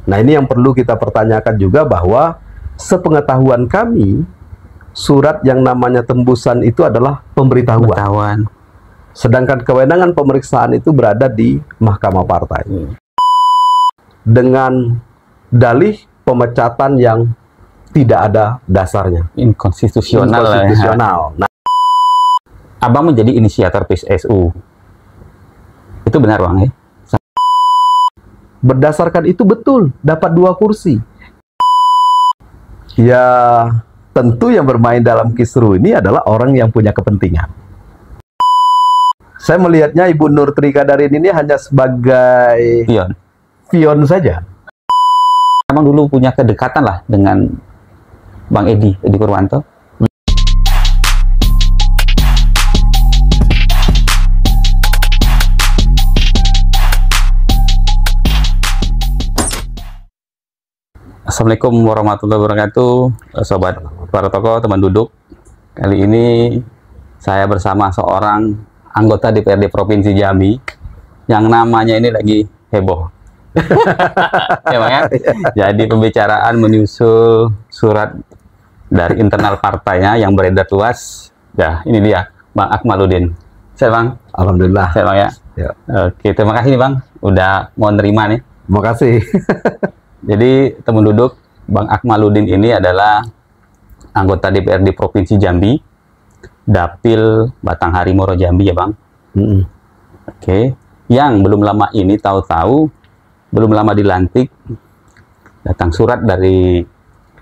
Nah, ini yang perlu kita pertanyakan juga, bahwa sepengetahuan kami, surat yang namanya tembusan itu adalah pemberitahuan. Sedangkan kewenangan pemeriksaan itu berada di Mahkamah Partai. Dengan dalih pemecatan yang tidak ada dasarnya. Inkonstitusional. Nah, Abang menjadi inisiator PSSU. Itu benar, Bang, ya? berdasarkan itu betul dapat 2 kursi. Ya, tentu yang bermain dalam kisru ini adalah orang yang punya kepentingan. Saya melihatnya Ibu Nur Trikadarin ini hanya sebagai pion saja. Abang dulu punya kedekatan lah dengan Bang Edi Purwanto. Assalamualaikum warahmatullahi wabarakatuh, sobat para tokoh, teman duduk. Kali ini saya bersama seorang anggota DPRD Provinsi Jambi yang namanya ini lagi heboh. Ya, Bang, ya? Jadi pembicaraan menyusul surat dari internal partainya yang beredar luas. Ya, ini dia Bang Akmaludin. Saya, Bang. Alhamdulillah. Saya, Bang, ya. Ya. Oke, terima kasih nih, Bang, udah mau nerima nih. Terima kasih. Jadi teman duduk, Bang Akmaludin ini adalah anggota DPRD Provinsi Jambi, Dapil Batanghari Moro Jambi, ya, Bang. Oke, yang belum lama ini tahu-tahu belum lama dilantik datang surat dari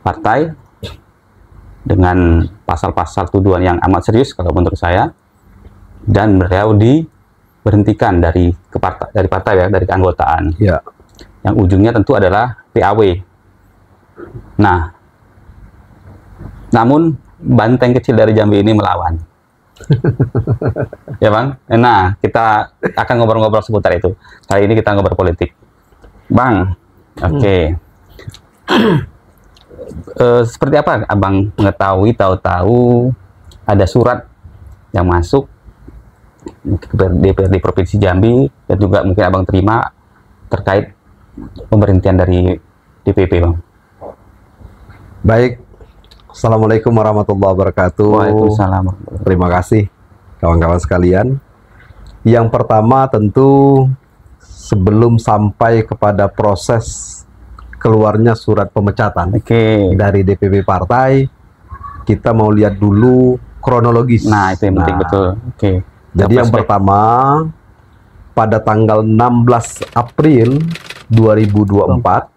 partai dengan pasal-pasal tuduhan yang amat serius kalau menurut saya, dan beliau diberhentikan dari partai ya, dari keanggotaan. Ya. Yang ujungnya tentu adalah PAW. Nah, namun banteng kecil dari Jambi ini melawan. Ya, Bang. Nah, kita akan ngobrol-ngobrol seputar itu. Kali ini kita ngobrol politik. Bang, oke. Seperti apa Abang mengetahui, tahu-tahu ada surat yang masuk ke DPRD Provinsi Jambi, dan juga mungkin Abang terima terkait pemberhentian dari DPP, Bang? Baik. Assalamualaikum warahmatullahi wabarakatuh. Waalaikumsalam. Terima kasih kawan-kawan sekalian. Yang pertama tentu sebelum sampai kepada proses keluarnya surat pemecatan dari DPP partai, kita mau lihat dulu kronologis. Nah, itu yang penting, betul. Jadi yang pertama, pada tanggal 16 April 2024,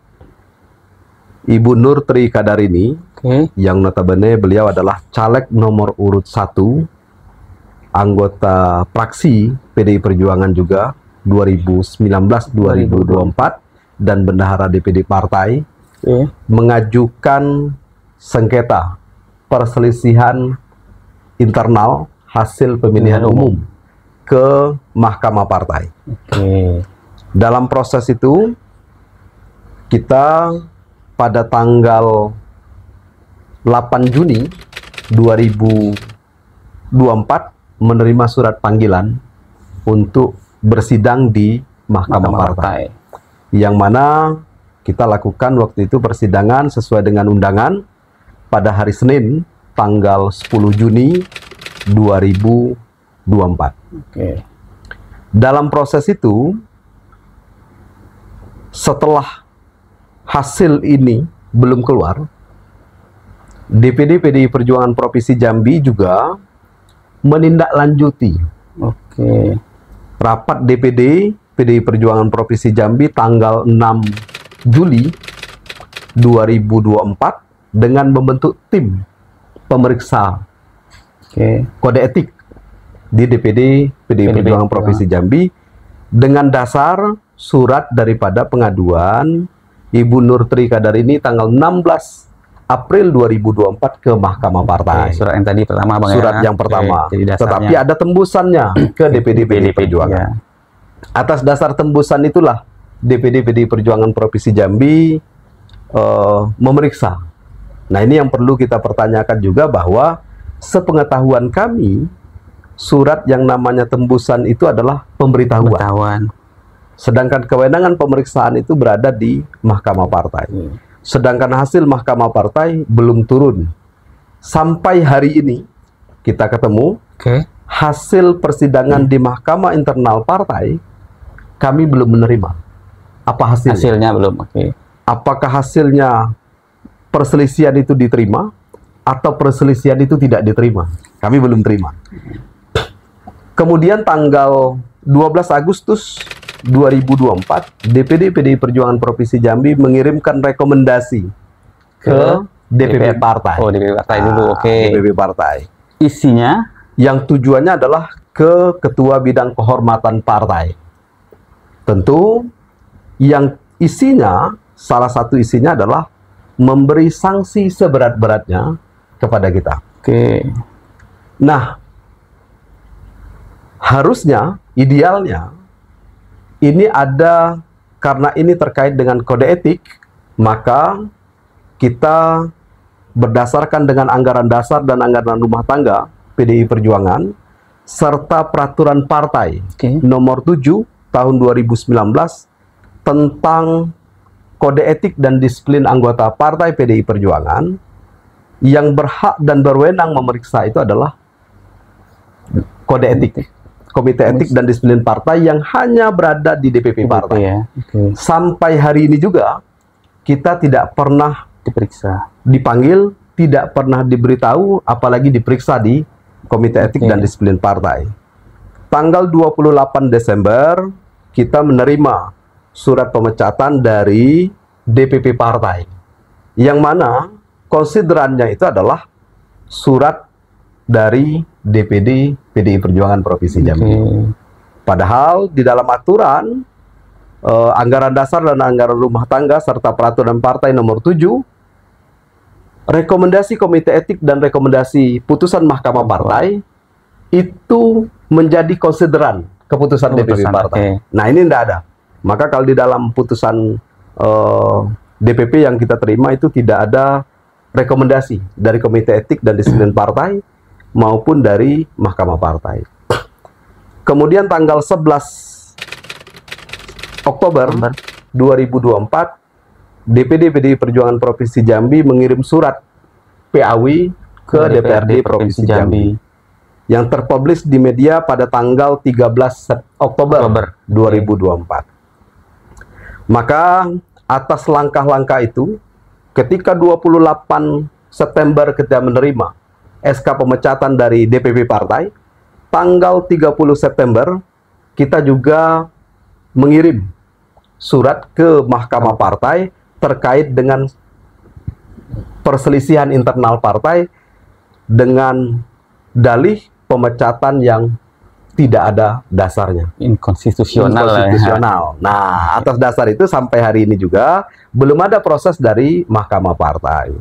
Ibu Nur Trikadarini, yang notabene beliau adalah caleg nomor urut 1, anggota fraksi PDI Perjuangan juga 2019-2024, dan bendahara DPD partai, mengajukan sengketa perselisihan internal hasil pemilihan umum ke Mahkamah Partai. Dalam proses itu, kita pada tanggal 8 Juni 2024 menerima surat panggilan untuk bersidang di Mahkamah Partai. Yang mana kita lakukan waktu itu persidangan sesuai dengan undangan pada hari Senin tanggal 10 Juni 2024. Dalam proses itu, setelah hasil ini belum keluar, DPD PDI Perjuangan Provinsi Jambi juga menindaklanjuti rapat DPD PDI Perjuangan Provinsi Jambi tanggal 6 Juli 2024 dengan membentuk tim pemeriksa kode etik di DPD PDI Perjuangan Provinsi Jambi dengan dasar surat daripada pengaduan Ibu Nur Trikadarini tanggal 16 April 2024 ke Mahkamah Partai. Surat yang tadi pertama, Bang, surat yang pertama. Tetapi ada tembusannya ke DPD PDI Perjuangan. Atas dasar tembusan itulah DPD PDI Perjuangan Provinsi Jambi memeriksa. Nah, ini yang perlu kita pertanyakan juga, bahwa sepengetahuan kami, surat yang namanya tembusan itu adalah pemberitahuan. Sedangkan kewenangan pemeriksaan itu berada di Mahkamah Partai. Sedangkan hasil Mahkamah Partai belum turun. Sampai hari ini kita ketemu hasil persidangan di Mahkamah Internal Partai, kami belum menerima. Apa hasilnya? Hasilnya belum. Apakah hasilnya perselisihan itu diterima atau perselisihan itu tidak diterima? Kami belum terima. Kemudian tanggal 12 Agustus 2024, DPD PDI Perjuangan Provinsi Jambi mengirimkan rekomendasi ke DPP Partai. Oh, DPP Partai dulu, DPP Partai. Isinya? Yang tujuannya adalah ke Ketua Bidang Kehormatan Partai. Tentu, yang isinya, salah satu isinya adalah memberi sanksi seberat-beratnya kepada kita. Nah, harusnya, idealnya, ini ada, karena ini terkait dengan kode etik, maka kita berdasarkan dengan anggaran dasar dan anggaran rumah tangga PDI Perjuangan, serta peraturan partai nomor 7 tahun 2019 tentang kode etik dan disiplin anggota partai PDI Perjuangan, yang berhak dan berwenang memeriksa itu adalah kode etik. Komite Etik dan Disiplin Partai yang hanya berada di DPP Partai. Sampai hari ini juga kita tidak pernah dipanggil, tidak pernah diberitahu, apalagi diperiksa di Komite Etik dan Disiplin Partai. Tanggal 28 Desember kita menerima surat pemecatan dari DPP Partai, yang mana konsiderannya itu adalah surat dari DPD PDI Perjuangan Provinsi Jambi. Padahal di dalam aturan anggaran dasar dan anggaran rumah tangga serta peraturan partai nomor 7, rekomendasi Komite Etik dan rekomendasi putusan Mahkamah Partai itu menjadi konsideran keputusan DPP Partai. Nah, ini tidak ada. Maka kalau di dalam putusan DPP yang kita terima itu tidak ada rekomendasi dari Komite Etik dan Disiplin Partai maupun dari Mahkamah Partai. Kemudian tanggal 11 Oktober 2024, DPD PDI Perjuangan Provinsi Jambi mengirim surat PAW ke DPRD Provinsi Jambi yang terpublish di media pada tanggal 13 Oktober 2024. Maka atas langkah-langkah itu, ketika 28 September kita menerima SK pemecatan dari DPP Partai, tanggal 30 September kita juga mengirim surat ke Mahkamah Partai terkait dengan perselisihan internal partai dengan dalih pemecatan yang tidak ada dasarnya. Inkonstitusional. Nah, atas dasar itu sampai hari ini juga belum ada proses dari Mahkamah Partai.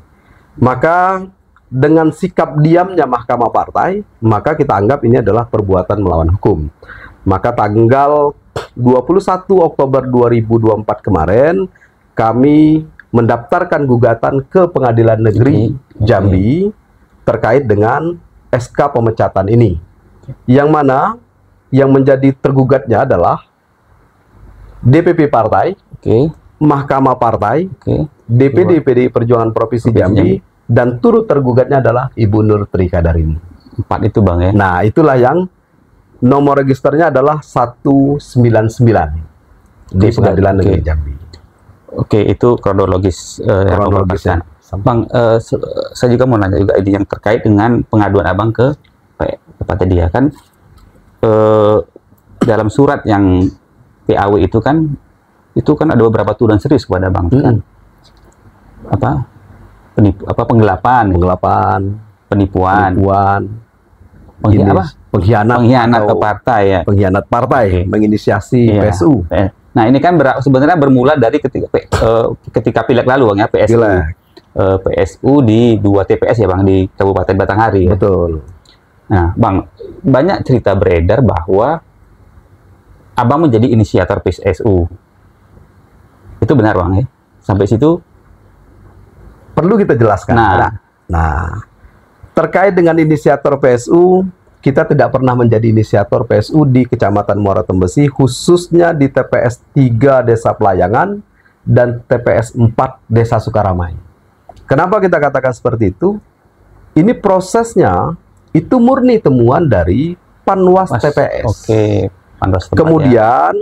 Maka dengan sikap diamnya Mahkamah Partai, maka kita anggap ini adalah perbuatan melawan hukum. Maka tanggal 21 Oktober 2024 kemarin, kami mendaftarkan gugatan ke Pengadilan Negeri Jambi terkait dengan SK pemecatan ini. Yang mana yang menjadi tergugatnya adalah DPP Partai, Mahkamah Partai, DPD PDI Perjuangan Provinsi Jambi, dan turut tergugatnya adalah Ibu Nur Trika Darini. 4 itu Bang ya? Nah, itulah yang nomor registernya adalah 199 di Pengadilan Negeri Jambi. Itu kronologis. Kronologisnya. Bang, saya juga mau nanya juga ini yang terkait dengan pengaduan Abang ke kepada dia kan, dalam surat yang PAW itu kan ada beberapa tuduhan serius kepada Abang, kan? Penggelapan, penipuan, pengkhianat ke partai ya. Pengkhianat partai, menginisiasi PSU. Nah, ini kan sebenarnya bermula dari ketika pileg lalu Bang ya, PSU di 2 TPS ya Bang, di Kabupaten Batanghari ya. Betul. Nah, Bang, banyak cerita beredar bahwa Abang menjadi inisiator PSU. Itu benar Bang ya? Sampai situ perlu kita jelaskan. Nah, terkait dengan inisiator PSU, kita tidak pernah menjadi inisiator PSU di Kecamatan Muara Tembesi, khususnya di TPS 3 Desa Pelayangan dan TPS 4 Desa Sukaramai. Kenapa kita katakan seperti itu? Ini prosesnya itu murni temuan dari Panwas TPS. Oke, Panwas tempat, kemudian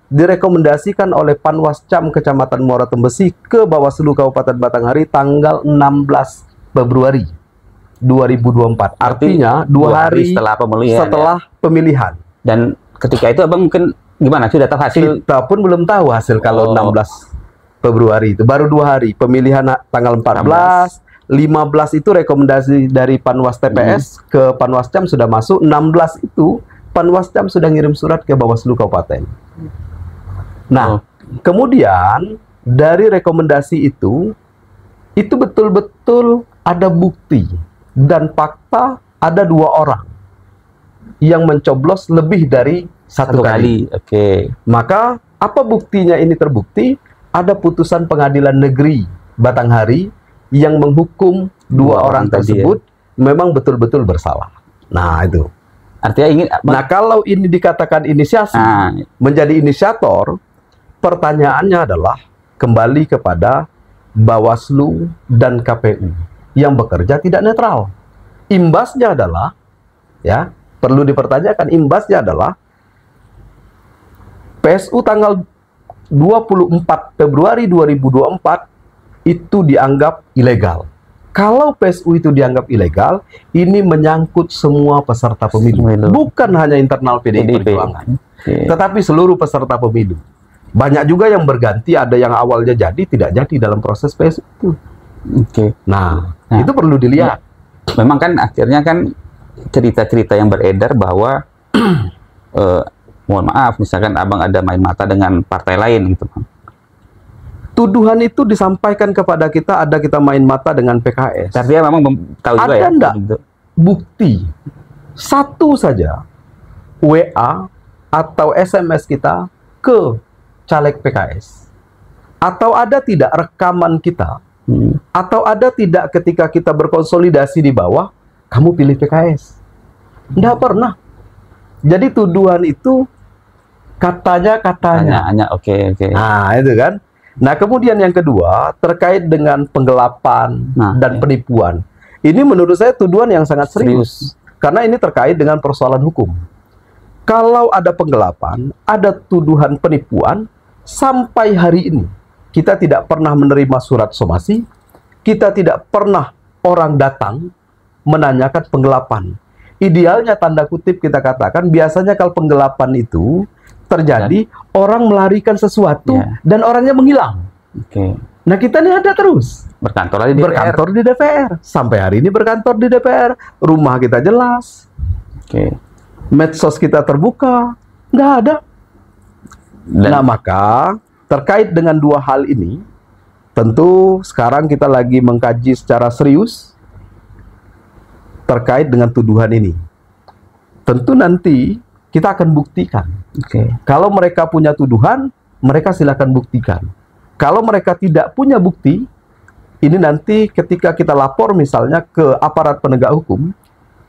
direkomendasikan oleh Panwascam Kecamatan Muara Tembesi ke Bawaslu Kabupaten Batanghari tanggal 16 Februari 2024. Artinya 2 hari setelah pemilihan. Pemilihan. Dan ketika itu Abang mungkin gimana? Sudah tahu hasil? Kita pun belum tahu hasil kalau 16 Februari itu. Baru 2 hari. Pemilihan tanggal 14. 15 itu rekomendasi dari Panwas TPS ke Panwascam sudah masuk. 16 itu Panwascam sudah ngirim surat ke Bawaslu Kabupaten. Nah, kemudian dari rekomendasi itu betul-betul ada bukti dan fakta ada 2 orang yang mencoblos lebih dari satu kali. Oke. Maka apa buktinya ini terbukti? Ada putusan Pengadilan Negeri Batanghari yang menghukum 2 orang tersebut memang betul-betul bersalah. Nah, itu. Artinya ingin. Nah, kalau ini dikatakan inisiasi, menjadi inisiator, pertanyaannya adalah kembali kepada Bawaslu dan KPU yang bekerja tidak netral. Imbasnya adalah, ya, perlu dipertanyakan, imbasnya adalah PSU tanggal 24 Februari 2024 itu dianggap ilegal. Kalau PSU itu dianggap ilegal, ini menyangkut semua peserta pemilu. Bukan hanya internal PDI Perjuangan, tetapi seluruh peserta pemilu. Banyak juga yang berganti, ada yang awalnya jadi, tidak jadi dalam proses PSU itu. Nah, itu perlu dilihat. Memang kan akhirnya kan cerita-cerita yang beredar bahwa mohon maaf, misalkan Abang ada main mata dengan partai lain gitu, Bang. Tuduhan itu disampaikan kepada kita, ada kita main mata dengan PKS. Tapi memang tahu juga ya. Ada enggak bukti satu saja WA atau SMS kita ke caleg PKS? Atau ada tidak rekaman kita? Atau ada tidak ketika kita berkonsolidasi di bawah, kamu pilih PKS? Enggak pernah. Jadi tuduhan itu katanya. Oke. Nah, itu kan. Nah, kemudian yang kedua, terkait dengan penggelapan dan penipuan. Ini menurut saya tuduhan yang sangat serius. Karena ini terkait dengan persoalan hukum. Kalau ada penggelapan, ada tuduhan penipuan, sampai hari ini, kita tidak pernah menerima surat somasi, kita tidak pernah orang datang menanyakan penggelapan. Idealnya, tanda kutip kita katakan, biasanya kalau penggelapan itu terjadi, orang melarikan sesuatu dan orangnya menghilang. Nah, kita ini ada terus. Berkantor di DPR. Sampai hari ini berkantor di DPR. Rumah kita jelas. Medsos kita terbuka. Nggak ada. Nah, maka terkait dengan 2 hal ini, tentu sekarang kita lagi mengkaji secara serius terkait dengan tuduhan ini. Tentu nanti kita akan buktikan. Kalau mereka punya tuduhan, mereka silakan buktikan. Kalau mereka tidak punya bukti, ini nanti ketika kita lapor misalnya ke aparat penegak hukum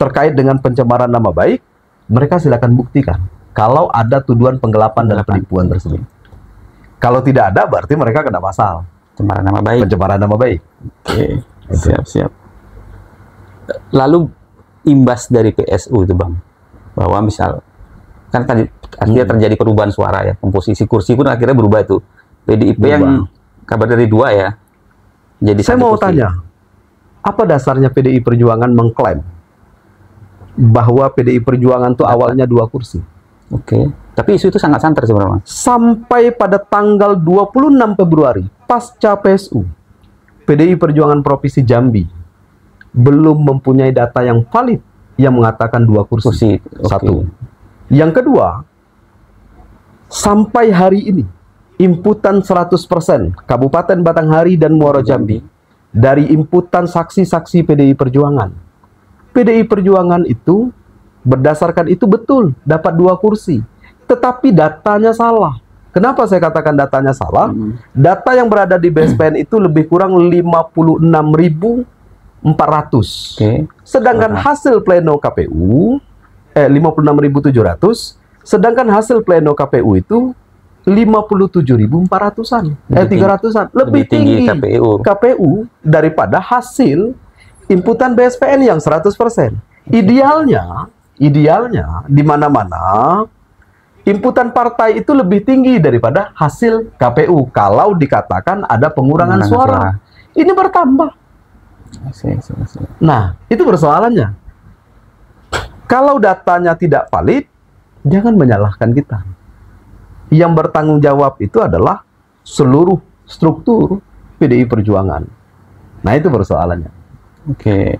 terkait dengan pencemaran nama baik, mereka silakan buktikan kalau ada tuduhan penggelapan dan penipuan tersebut. Kalau tidak ada, berarti mereka kena pasal pencemaran nama baik. Pencemaran nama baik. Siap. Lalu imbas dari PSU itu, Bang, bahwa misal kan tadi akhirnya terjadi perubahan suara ya, komposisi kursi pun akhirnya berubah itu. PDIP yang kabar dari 2 ya, jadi saya mau tanya, apa dasarnya PDI Perjuangan mengklaim bahwa PDI Perjuangan itu awalnya 2 kursi? Tapi isu itu sangat santer sebenarnya. Sampai pada tanggal 26 Februari pasca PSU, PDI Perjuangan Provinsi Jambi belum mempunyai data yang valid yang mengatakan 2 kursi. Satu. Yang kedua, sampai hari ini inputan 100% Kabupaten Batanghari dan Muaro Jambi dari inputan saksi-saksi PDI Perjuangan. PDI Perjuangan itu berdasarkan itu betul dapat 2 kursi, tetapi datanya salah. Kenapa saya katakan datanya salah? Data yang berada di BSPN itu lebih kurang 56.400. Sedangkan hasil pleno KPU 56.700, sedangkan hasil pleno KPU itu 57.400-an, 300-an, lebih tinggi KPU daripada hasil inputan BSPN yang 100%. Idealnya di mana-mana inputan partai itu lebih tinggi daripada hasil KPU kalau dikatakan ada pengurangan suara. Ini bertambah. Nah, itu persoalannya. Kalau datanya tidak valid, jangan menyalahkan kita. Yang bertanggung jawab itu adalah seluruh struktur PDI Perjuangan. Nah, itu persoalannya. Oke.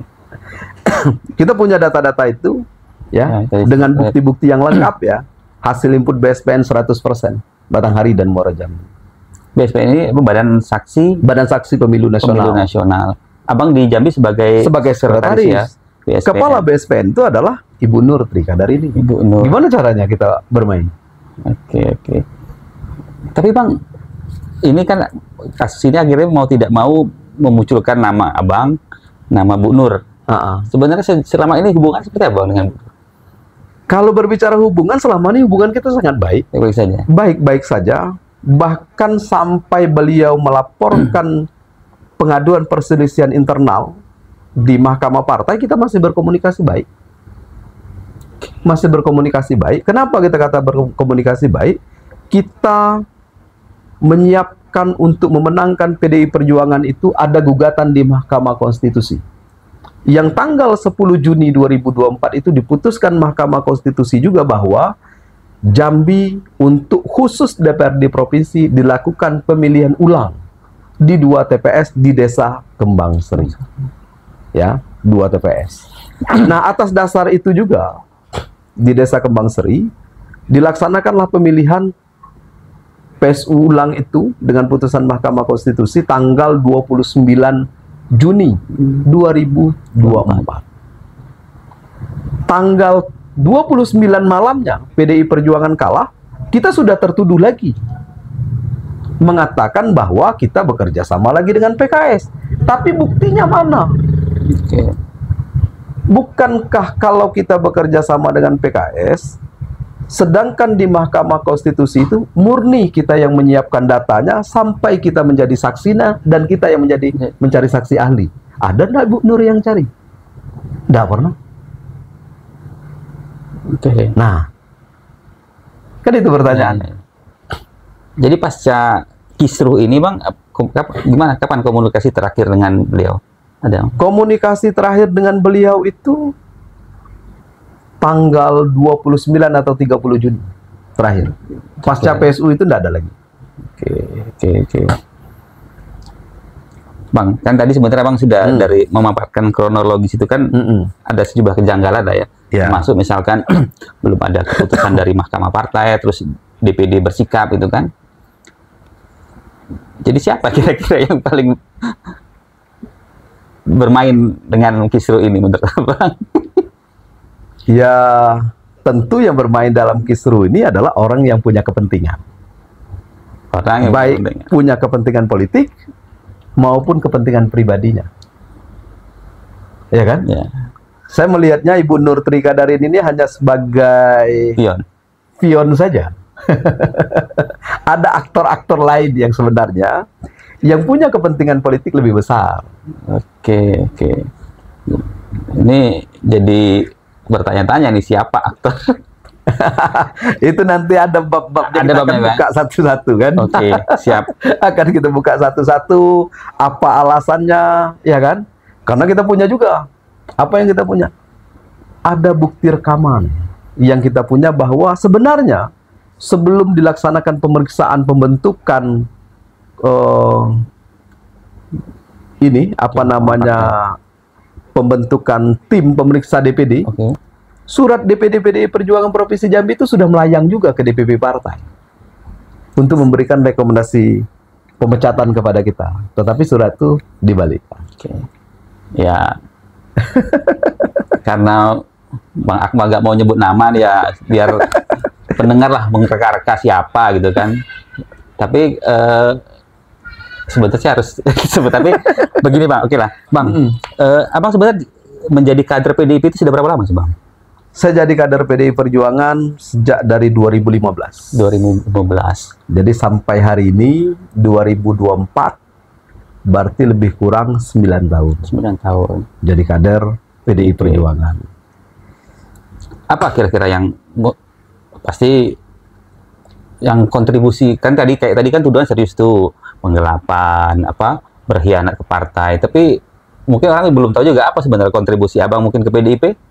Kita punya data-data itu ya, dengan bukti-bukti yang lengkap ya. Hasil input BSPN 100%, Batanghari dan Muara Jambi. BSPN ini Badan Saksi Pemilu Nasional. Abang di Jambi sebagai sekretaris ya, BSPN. Kepala BSPN itu adalah Ibu Nur Trikadarini. Ibu Nur. Gimana caranya kita bermain? Oke. Tapi Bang, ini kan kasus ini akhirnya mau tidak mau memunculkan nama Abang, nama Bu Nur. Sebenarnya selama ini hubungan seperti apa dengan Bu Nur? Kalau berbicara hubungan, selama ini hubungan kita sangat baik. Baik saja. Baik-baik saja. Bahkan sampai beliau melaporkan pengaduan perselisihan internal di Mahkamah Partai, kita masih berkomunikasi baik. Kenapa kita kata berkomunikasi baik? Kita menyiapkan untuk memenangkan PDI Perjuangan itu ada gugatan di Mahkamah Konstitusi. Yang tanggal 10 Juni 2024 itu diputuskan Mahkamah Konstitusi juga bahwa Jambi untuk khusus DPRD Provinsi dilakukan pemilihan ulang di 2 TPS di Desa Kembang Seri. Ya, 2 TPS. Nah, atas dasar itu juga di Desa Kembang Seri dilaksanakanlah pemilihan PSU ulang itu dengan putusan Mahkamah Konstitusi tanggal 29 Juni 2024. Tanggal 29 malamnya PDI Perjuangan kalah, kita sudah tertuduh lagi mengatakan bahwa kita bekerja sama lagi dengan PKS. Tapi buktinya mana? Bukankah kalau kita bekerja sama dengan PKS, sedangkan di Mahkamah Konstitusi itu murni kita yang menyiapkan datanya sampai kita menjadi saksina dan kita yang mencari saksi ahli. Ada nggak Bu Nur yang cari? Nggak pernah. Nah, kan itu pertanyaan. Jadi pasca kisruh ini Bang, kapan komunikasi terakhir dengan beliau? Ada? Komunikasi terakhir dengan beliau itu tanggal 29 atau 30 Juni terakhir. Pasca PSU itu tidak ada lagi. Oke. Bang, kan tadi sebenarnya Bang sudah dari memaparkan kronologis itu kan ada sejumlah kejanggalan lah ya. Termasuk misalkan belum ada keputusan dari Mahkamah Partai, terus DPD bersikap itu kan. Jadi siapa kira-kira yang paling bermain dengan kisruh ini menurut Abang? Ya, tentu yang bermain dalam kisruh ini adalah orang yang punya kepentingan. Baik punya kepentingan politik maupun kepentingan pribadinya. Ya kan? Ya. Saya melihatnya Ibu Nur Trikadarini ini hanya sebagai pion saja. Ada aktor-aktor lain yang sebenarnya yang punya kepentingan politik lebih besar. Oke. Ini jadi bertanya-tanya nih siapa aktor? Itu nanti ada bab-babnya, kita akan buka satu-satu kan? Oke, siap. Akan kita buka satu-satu apa alasannya, ya kan? Karena kita punya juga. Apa yang kita punya? Ada bukti rekaman yang kita punya bahwa sebenarnya sebelum dilaksanakan pemeriksaan pembentukan ini apa namanya pembentukan tim pemeriksa DPD, surat DPD PDI Perjuangan Provinsi Jambi itu sudah melayang juga ke DPP partai untuk memberikan rekomendasi pemecatan kepada kita, tetapi surat itu dibalik. Ya, karena Bang Akmal gak mau nyebut nama ya biar pendengar lah mengerka-reka siapa gitu kan. Tapi sebenarnya harus sebut, tapi begini Bang, oke lah Bang. Abang sebenarnya menjadi kader PDIP itu sudah berapa lama sih Bang? Saya jadi kader PDI Perjuangan sejak dari 2015. 2015. Jadi sampai hari ini 2024, berarti lebih kurang 9 tahun. 9 tahun. Jadi kader PDI Perjuangan. Apa kira-kira yang pasti yang kontribusi, kan tadi kayak tadi kan tuduhan serius tuh, penggelapan, apa, berkhianat ke partai. Tapi mungkin orang belum tahu juga apa sebenarnya kontribusi Abang mungkin ke PDIP.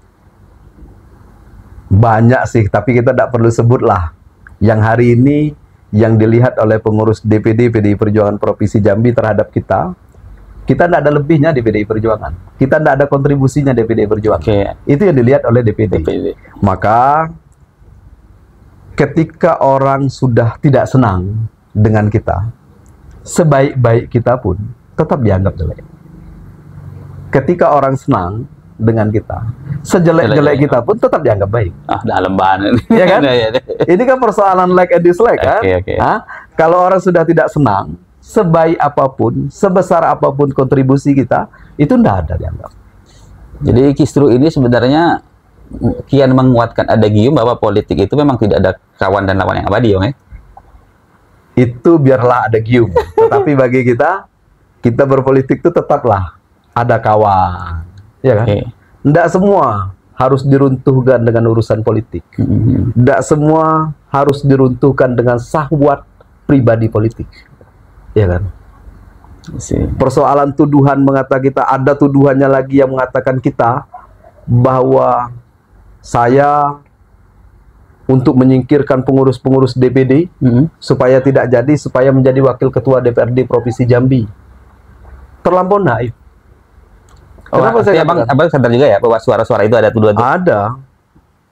Banyak sih, tapi kita tidak perlu sebut lah. Yang hari ini yang dilihat oleh pengurus DPD PDI Perjuangan Provinsi Jambi terhadap kita tidak ada lebihnya di PDI Perjuangan. Kita tidak ada kontribusinya di PDI Perjuangan. Itu yang dilihat oleh DPD. Maka ketika orang sudah tidak senang dengan kita, sebaik-baik kita pun tetap dianggap jelek. Ketika orang senang dengan kita, sejelek-jelek kita pun tetap dianggap baik. Dalam banget. Ya kan? Ini kan persoalan like and dislike kan? Kalau orang sudah tidak senang, sebaik apapun, sebesar apapun kontribusi kita, itu tidak ada dianggap. Jadi justru ini sebenarnya kian menguatkan adagium bahwa politik itu memang tidak ada kawan dan lawan yang abadi, ya? Itu biarlah adagium. Tetapi bagi kita berpolitik itu tetaplah ada kawan. Ya kan? Tidak semua harus diruntuhkan dengan urusan politik. Tidak semua harus diruntuhkan dengan syahwat pribadi politik. Ya kan? Persoalan tuduhan mengatakan kita, ada tuduhannya lagi yang mengatakan kita bahwa saya untuk menyingkirkan pengurus-pengurus DPD supaya tidak jadi, supaya menjadi wakil ketua DPRD Provinsi Jambi. Terlampau naif. Kenapa abang sadar juga ya bahwa suara-suara itu ada tuduhan? Ada.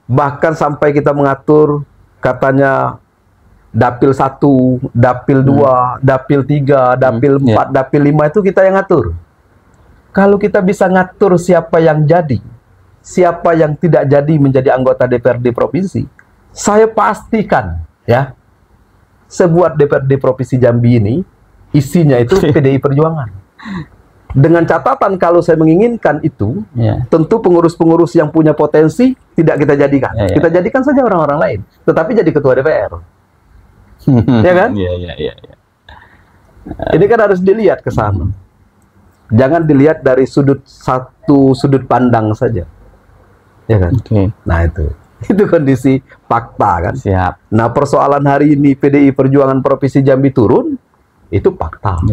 Bahkan sampai kita mengatur, katanya dapil 1, dapil 2, dapil 3, dapil 4, dapil 5 itu kita yang ngatur. Kalau kita bisa ngatur siapa yang jadi, siapa yang tidak jadi menjadi anggota DPRD provinsi, saya pastikan ya, sebuah DPRD Provinsi Jambi ini isinya itu PDI Perjuangan. Dengan catatan kalau saya menginginkan itu, tentu pengurus-pengurus yang punya potensi tidak kita jadikan. Kita jadikan saja orang-orang lain, tetapi jadi ketua DPR. Ya kan? Ini kan harus dilihat ke sana. Jangan dilihat dari satu sudut pandang saja. Ya kan? Nah itu kondisi fakta kan. Nah persoalan hari ini PDI Perjuangan Provinsi Jambi turun, itu fakta.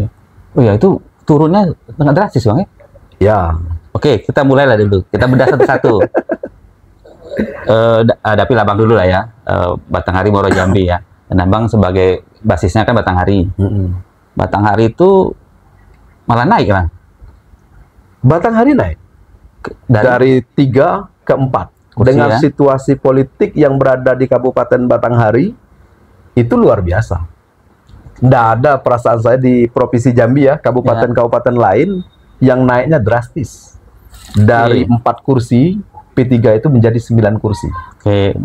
Oh ya, itu turunnya sangat drastis, Bang, ya? Ya. Oke, kita mulailah dulu. Kita bedah satu-satu. Dapil Abang dulu lah ya. Batanghari Muaro Jambi ya. Dan Abang sebagai basisnya kan Batanghari. Batanghari itu malah naik, Bang. Batanghari naik. Dari 3 ke 4. Dengan situasi politik yang berada di Kabupaten Batanghari, itu luar biasa. Tidak ada perasaan saya di Provinsi Jambi ya, kabupaten-kabupaten lain yang naiknya drastis. Dari 4 kursi, P3 itu menjadi 9 kursi.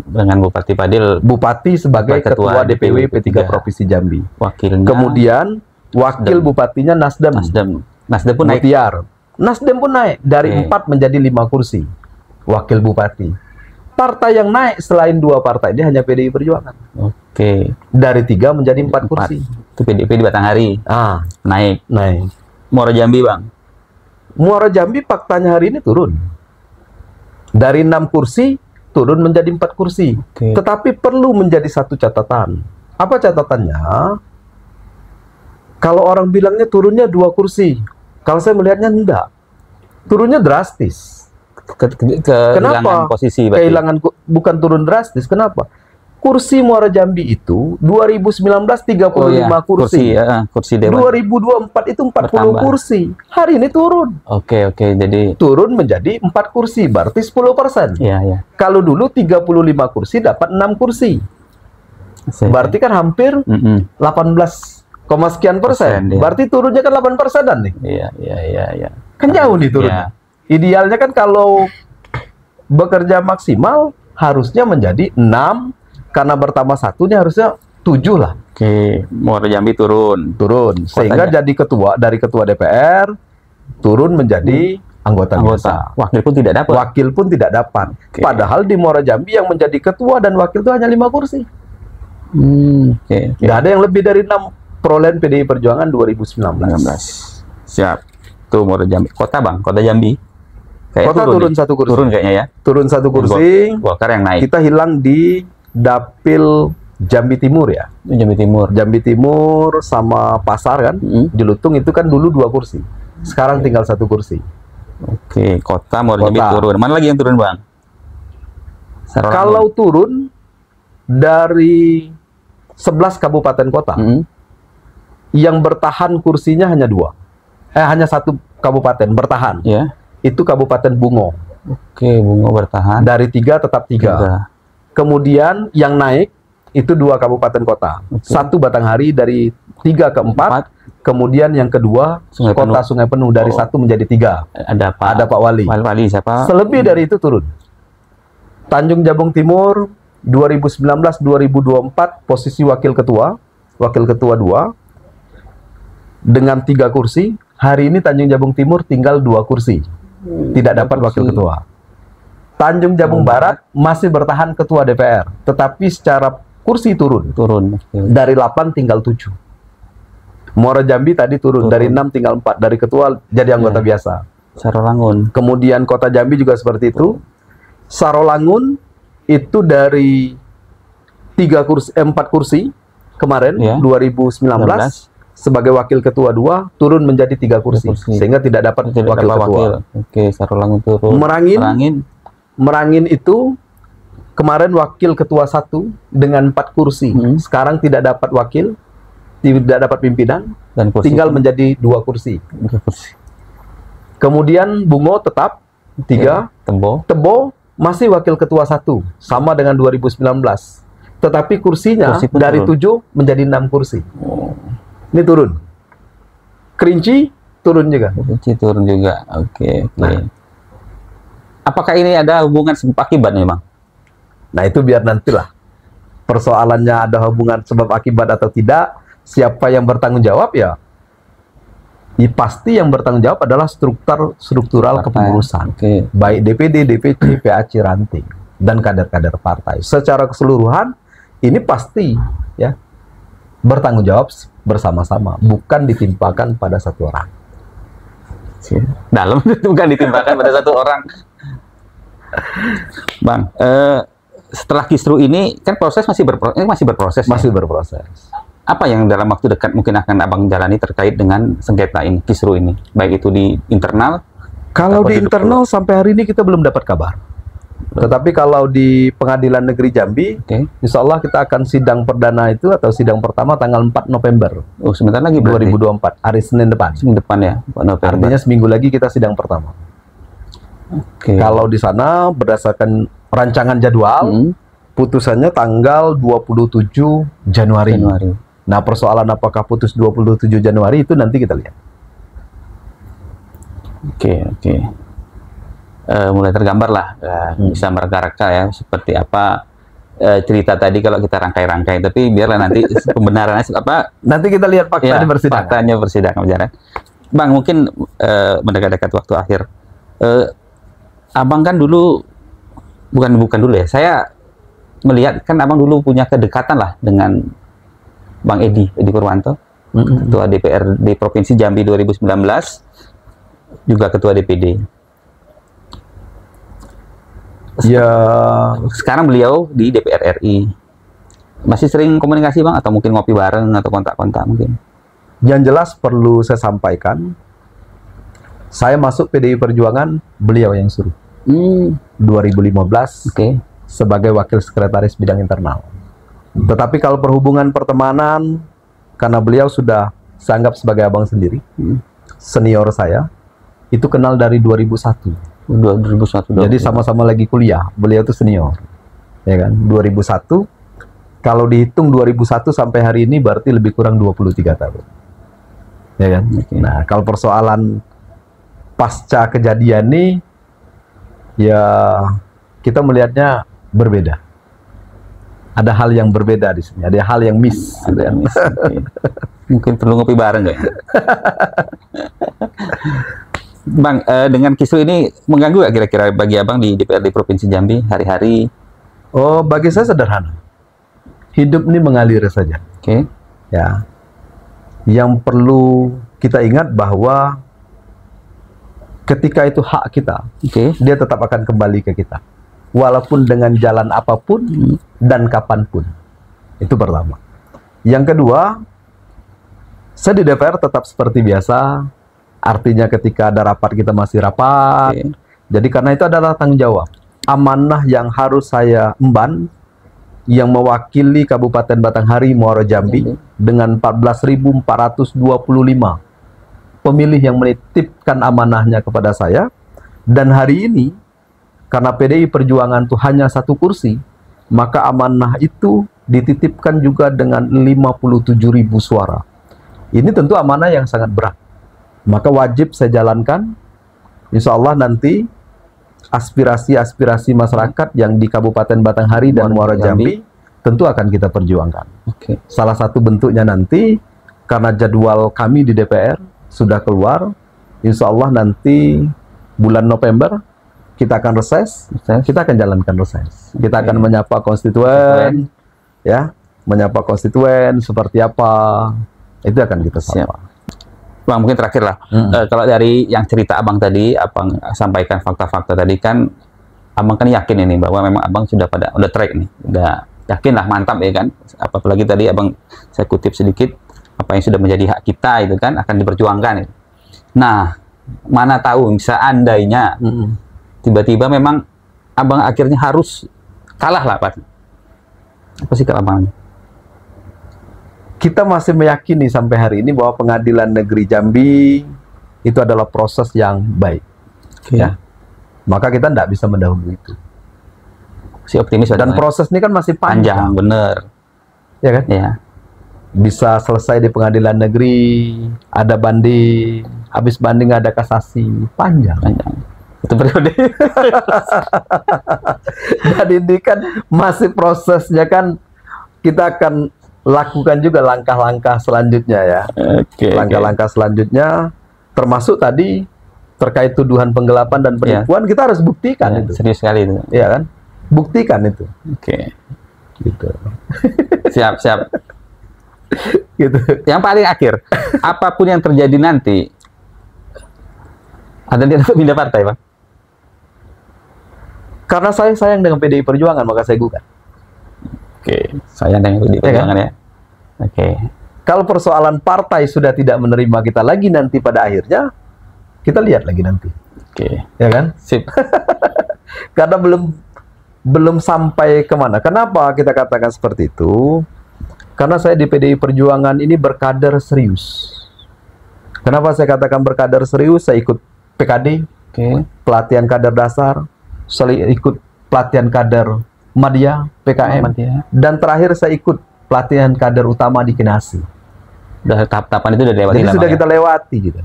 Dengan Bupati Fadil. Bupati sebagai ketua DPW P3 Provinsi Jambi. Wakilnya. Kemudian, wakil bupatinya Nasdem. Nasdem pun naik. Nasdem pun naik, dari 4 menjadi 5 kursi. Wakil bupati. Partai yang naik selain 2 partai ini hanya PDI Perjuangan. Dari 3 menjadi 4 kursi. Itu PDIP di Batanghari. Naik. Muaro Jambi, Bang. Muaro Jambi faktanya hari ini turun. Dari 6 kursi turun menjadi 4 kursi. Tetapi perlu menjadi satu catatan. Apa catatannya? Kalau orang bilangnya turunnya 2 kursi. Kalau saya melihatnya enggak. Turunnya drastis. Kenapa? Posisi kehilangan, bukan turun drastis. Kenapa? Kursi Muaro Jambi itu 2019 35 kursi. Kursi dewan. 2024 itu 40 bertambah. Kursi. Hari ini turun. Jadi turun menjadi 4 kursi, berarti 10%. Kalau dulu 35 kursi dapat 6 kursi. Berarti kan hampir 18, sekian persen. Berarti turunnya kan 8%-an nih. Kan jauh nih turunnya. Idealnya kan kalau bekerja maksimal harusnya menjadi 6, karena bertambah 1 ini harusnya 7 lah. Muaro Jambi turun. Sehingga jadi dari ketua DPR turun menjadi anggota biasa. Wakil pun tidak dapat. Wakil pun tidak dapat. Oke. Padahal di Muara Jambi yang menjadi ketua dan wakil itu hanya 5 kursi. Oke. Tidak ada yang lebih dari 6 perolehan PDI Perjuangan 2019. Siap. Tuh Muara Jambi. Kota Bang, Kota Jambi. Kota turun nih. 1 kursi. Turun kayaknya ya. Turun 1 kursi. Golkar yang naik. Kita hilang di Dapil Jambi Timur ya. Jambi Timur. Jambi Timur sama Pasar kan. Jelutung itu kan dulu 2 kursi. Sekarang tinggal 1 kursi. Oke, Kota Muara Jambi turun. Mana lagi yang turun Bang? Kalau turun dari 11 kabupaten kota, yang bertahan kursinya hanya 2. Hanya 1 kabupaten bertahan. Ya. Itu Kabupaten Bungo. Oke, Bungo bertahan. Dari 3 tetap 3. Kemudian yang naik itu 2 kabupaten kota. 1 Batanghari dari 3 ke 4. Kemudian yang kedua Kota Sungai Penuh dari 1 menjadi 3. Ada Pak Wali. Wali siapa? Selebih dari itu turun. Tanjung Jabung Timur 2019-2024 posisi wakil ketua 2 dengan 3 kursi. Hari ini Tanjung Jabung Timur tinggal 2 kursi. Tidak dapat wakil ketua. Tanjung Jabung Barat masih bertahan ketua DPR, tetapi secara kursi turun. Dari 8 tinggal 7. Muara Jambi tadi turun. Dari 6 tinggal 4. Dari ketua jadi anggota biasa. Sarolangun. Kemudian Kota Jambi juga seperti itu. Sarolangun itu dari 4 kursi kemarin 2019 sebagai wakil ketua 2 turun menjadi 3 kursi. Sehingga tidak dapat wakil ketua. Oke, Sarolangun turun. Merangin itu kemarin wakil ketua 1 dengan 4 kursi. Sekarang tidak dapat wakil, tidak dapat pimpinan, dan tinggal menjadi 2 kursi. Kemudian Bungo tetap 3. Tebo masih wakil ketua 1 sama dengan 2019. Tetapi kursinya dari 7 menjadi 6 kursi. Ini turun. Kerinci turun juga. Oke. Apakah ini ada hubungan sebab akibat memang? Nah, itu biar nantilah. Persoalannya ada hubungan sebab akibat atau tidak, siapa yang bertanggung jawab ya? Pasti yang bertanggung jawab adalah struktural kepengurusan. Baik DPD, DPC, PAC, ranting dan kader-kader partai. Secara keseluruhan ini pasti ya bertanggung jawab bersama-sama, bukan ditimpakan pada satu orang. Dalam bukan ditimpakan pada satu orang. Bang, setelah kisru ini kan proses masih berproses. Masih berproses. Apa yang dalam waktu dekat mungkin akan Abang jalani terkait dengan sengketa ini, kisru ini, baik itu di internal? Kalau di internal sampai hari ini kita belum dapat kabar. Tetapi kalau di Pengadilan Negeri Jambi, insya Allah kita akan sidang perdana itu atau sidang pertama tanggal 4 November. Oh, sebentar lagi 2024, hari Senin depan. Senin depan ya, 4 November. Artinya seminggu lagi kita sidang pertama. Kalau di sana berdasarkan rancangan jadwal, putusannya tanggal 27 Januari. Nah, persoalan apakah putus 27 Januari itu nanti kita lihat. Mulai tergambar lah, bisa mereka-reka ya, seperti apa cerita tadi kalau kita rangkai-rangkai. Tapi biarlah nanti pembenarannya apa. Nanti kita lihat fakta di persidangan. Faktanya persidangan. Bang, mungkin mendekat-dekat waktu akhir. Abang kan dulu, bukan dulu ya, saya melihat kan Abang dulu punya kedekatan lah dengan Bang Edi Purwanto, Ketua DPR di Provinsi Jambi 2019, juga Ketua DPD. Ya, sekarang beliau di DPR RI. Masih sering komunikasi Bang, atau mungkin ngopi bareng atau kontak-kontak mungkin? Yang jelas perlu saya sampaikan, saya masuk PDI Perjuangan, beliau yang suruh. 2015 sebagai Wakil Sekretaris Bidang Internal. Tetapi kalau perhubungan pertemanan, karena beliau sudah saya anggap sebagai abang sendiri, senior saya, itu kenal dari 2001. Jadi sama-sama lagi kuliah, beliau itu senior. Ya kan? 2001, kalau dihitung 2001 sampai hari ini berarti lebih kurang 23 tahun. Ya kan? Nah, kalau persoalan pasca kejadian ini, ya kita melihatnya berbeda. Ada hal yang berbeda di sini, ada hal yang miss. Mungkin perlu ngopi bareng nggak? Bang, dengan kisru ini mengganggu nggak kira-kira bagi abang di DPRD Provinsi Jambi hari-hari? Oh, bagi saya sederhana. Hidup ini mengalir saja. Oke. Ya. Yang perlu kita ingat bahwa ketika itu hak kita, dia tetap akan kembali ke kita. Walaupun dengan jalan apapun dan kapanpun. Itu pertama. Yang kedua, saya di DPR tetap seperti biasa. Artinya ketika ada rapat, kita masih rapat. Jadi karena itu adalah tanggung jawab. Amanah yang harus saya emban, yang mewakili Kabupaten Batanghari, Muaro Jambi, dengan 14.425 pemilih yang menitipkan amanahnya kepada saya. Dan hari ini, karena PDI Perjuangan itu hanya 1 kursi, maka amanah itu dititipkan juga dengan 57.000 suara. Ini tentu amanah yang sangat berat. Maka wajib saya jalankan. Insya Allah nanti aspirasi-aspirasi masyarakat yang di Kabupaten Batanghari dan Muaro Jambi tentu akan kita perjuangkan. Salah satu bentuknya nanti, karena jadwal kami di DPR sudah keluar, insya Allah nanti bulan November kita akan reses, kita akan jalankan reses. Kita akan menyapa konstituen, ya, menyapa konstituen seperti apa, itu akan kita sapa. Bang, mungkin terakhir lah, kalau dari yang cerita abang tadi, abang sampaikan fakta-fakta tadi kan, abang kan yakin ini bahwa memang abang sudah udah track nih, udah yakin lah, mantap ya kan. Apalagi tadi abang, saya kutip sedikit, apa yang sudah menjadi hak kita itu kan akan diperjuangkan. Nah, mana tahu seandainya tiba-tiba memang abang akhirnya harus kalah lah, Pak. Apa sih kalau abang? Kita masih meyakini sampai hari ini bahwa Pengadilan Negeri Jambi itu adalah proses yang baik. Ya. Maka kita tidak bisa mendahului itu. Si optimis. Dan proses ini kan masih panjang. Bener. Ya kan? Ya. Bisa selesai di Pengadilan Negeri, ada banding, habis banding ada kasasi, panjang. Itu periode. Dan ini kan masih prosesnya kan, kita akan lakukan juga langkah-langkah selanjutnya ya. Langkah-langkah selanjutnya termasuk tadi terkait tuduhan penggelapan dan penipuan, kita harus buktikan itu. Serius sekali itu. Iya kan? Buktikan itu. Gitu. Siap. Gitu. Yang paling akhir, apapun yang terjadi nanti, ada niat untuk pindah partai, Pak? Karena saya sayang dengan PDI Perjuangan, maka saya gugat. Sayang dengan PDI Perjuangan ya. Kalau persoalan partai sudah tidak menerima kita lagi nanti pada akhirnya, kita lihat lagi nanti. Ya kan? Sip. Karena belum sampai kemana. Kenapa kita katakan seperti itu? Karena saya di PDI Perjuangan ini berkader serius. Kenapa saya katakan berkader serius? Saya ikut PKD, pelatihan kader dasar, saya ikut pelatihan kader Madya, PKM, dan terakhir saya ikut pelatihan kader utama di Kinasi. Tahap-tahapan itu sudah dilewati. Jadi sudah kita lewati gitu.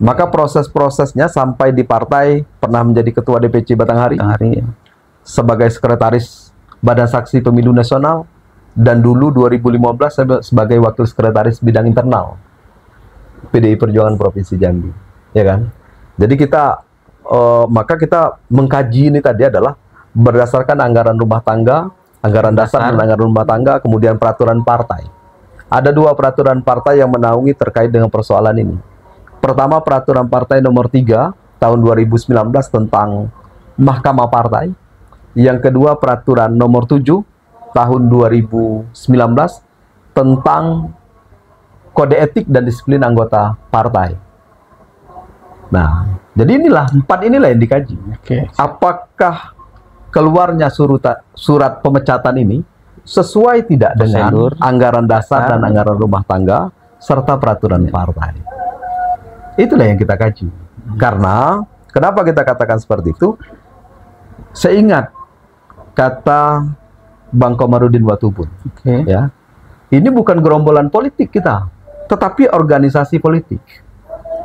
Maka proses-prosesnya sampai di partai, pernah menjadi ketua DPC Batanghari, sebagai sekretaris Badan Saksi Pemilu Nasional, dan dulu 2015 saya sebagai wakil sekretaris bidang internal PDI Perjuangan Provinsi Jambi, ya kan? Jadi kita maka kita mengkaji ini tadi adalah berdasarkan anggaran rumah tangga, anggaran dasar dan anggaran rumah tangga, kemudian peraturan partai. Ada 2 peraturan partai yang menaungi terkait dengan persoalan ini. Pertama, peraturan partai nomor 3 tahun 2019 tentang Mahkamah Partai. Yang kedua, peraturan nomor 7 tahun 2019 tentang kode etik dan disiplin anggota partai. Nah, jadi inilah 4 inilah yang dikaji. Apakah keluarnya surat pemecatan ini sesuai tidak dengan anggaran dasar dan anggaran rumah tangga serta peraturan partai. Itulah yang kita kaji. Karena kenapa kita katakan seperti itu? Saya ingat kata Bang Komarudin Watubun, ya, ini bukan gerombolan politik kita, tetapi organisasi politik.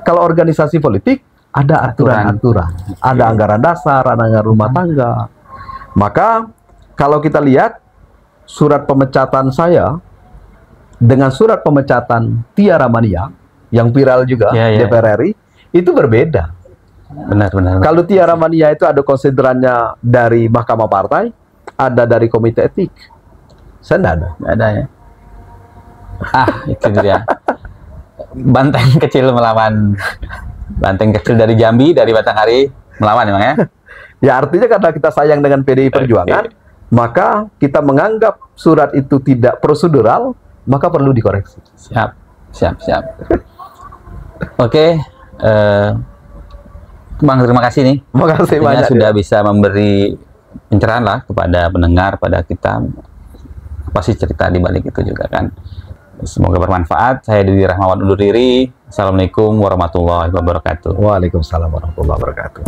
Kalau organisasi politik ada aturan-aturan, ada anggaran dasar, ada anggaran rumah tangga. Maka kalau kita lihat surat pemecatan saya dengan surat pemecatan Tia Ramania yang viral juga DPR RI, itu berbeda. Benar. Kalau Tiara Mania itu ada konsiderannya dari Mahkamah Partai, ada dari Komite Etik. Saya enggak ada. Nggak ada ya. Itu dia. Banteng kecil dari Jambi, dari Batanghari melawan emang ya. Ya artinya karena kita sayang dengan PDI Perjuangan, maka kita menganggap surat itu tidak prosedural, maka perlu dikoreksi. Siap. Oke, Bang, terima kasih nih. Terima kasih Artinya banyak. sudah bisa memberi pencerahan lah kepada pendengar, pada kita. Apa sih cerita di balik itu juga kan. Semoga bermanfaat. Saya Didi Rahmawan undur diri. Assalamualaikum warahmatullahi wabarakatuh. Waalaikumsalam warahmatullahi wabarakatuh.